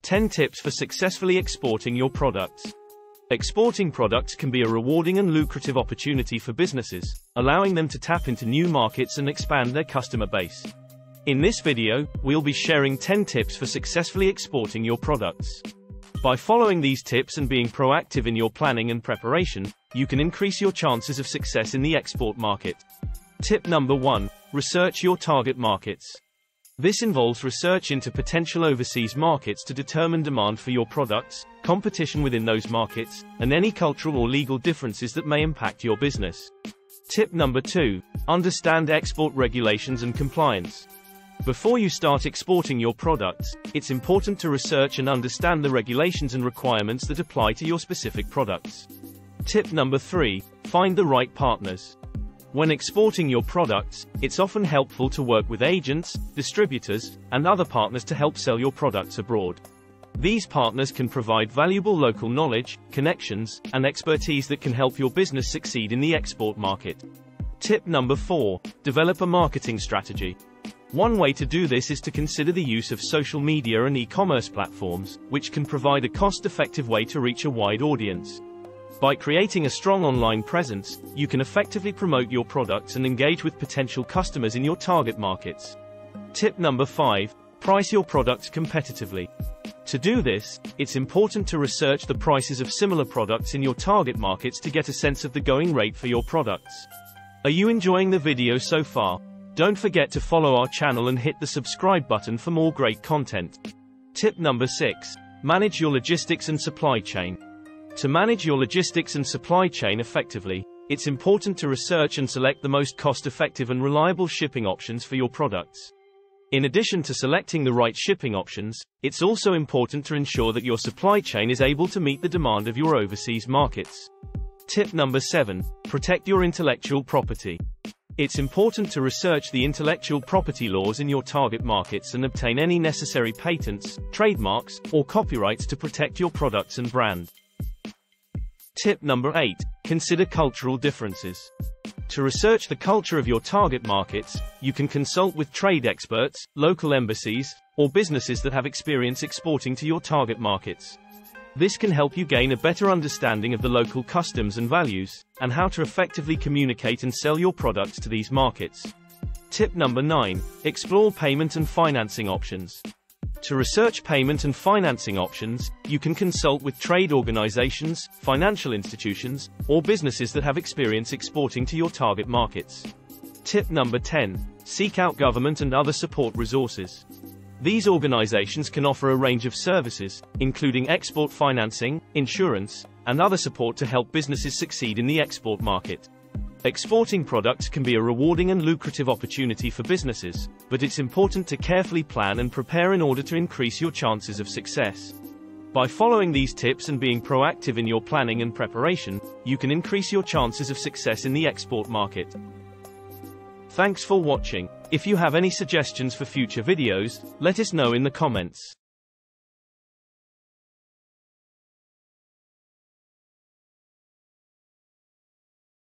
10 tips for successfully exporting your products. Exporting products can be a rewarding and lucrative opportunity for businesses, allowing them to tap into new markets and expand their customer base. In this video, we'll be sharing 10 tips for successfully exporting your products. By following these tips and being proactive in your planning and preparation, you can increase your chances of success in the export market. Tip number 1. Research your target markets. This involves research into potential overseas markets to determine demand for your products, competition within those markets, and any cultural or legal differences that may impact your business. Tip number 2. Understand export regulations and compliance. Before you start exporting your products, it's important to research and understand the regulations and requirements that apply to your specific products. Tip number 3. Find the right partners. When exporting your products, it's often helpful to work with agents, distributors, and other partners to help sell your products abroad. These partners can provide valuable local knowledge, connections, and expertise that can help your business succeed in the export market. Tip number 4. Develop a marketing strategy. One way to do this is to consider the use of social media and e-commerce platforms, which can provide a cost-effective way to reach a wide audience. By creating a strong online presence, you can effectively promote your products and engage with potential customers in your target markets. Tip number 5. Price your products competitively. To do this, it's important to research the prices of similar products in your target markets to get a sense of the going rate for your products. Are you enjoying the video so far? Don't forget to follow our channel and hit the subscribe button for more great content. Tip number 6. Manage your logistics and supply chain. To manage your logistics and supply chain effectively, it's important to research and select the most cost-effective and reliable shipping options for your products. In addition to selecting the right shipping options, it's also important to ensure that your supply chain is able to meet the demand of your overseas markets. Tip number 7. Protect your intellectual property. It's important to research the intellectual property laws in your target markets and obtain any necessary patents, trademarks, or copyrights to protect your products and brand. Tip number 8. Consider cultural differences. To research the culture of your target markets, you can consult with trade experts, local embassies, or businesses that have experience exporting to your target markets. This can help you gain a better understanding of the local customs and values, and how to effectively communicate and sell your products to these markets. Tip number 9. Explore payment and financing options. To research payment and financing options, you can consult with trade organizations, financial institutions, or businesses that have experience exporting to your target markets. Tip number 10. Seek out government and other support resources. These organizations can offer a range of services, including export financing, insurance, and other support to help businesses succeed in the export market. Exporting products can be a rewarding and lucrative opportunity for businesses, but it's important to carefully plan and prepare in order to increase your chances of success. By following these tips and being proactive in your planning and preparation, you can increase your chances of success in the export market. Thanks for watching. If you have any suggestions for future videos, let us know in the comments.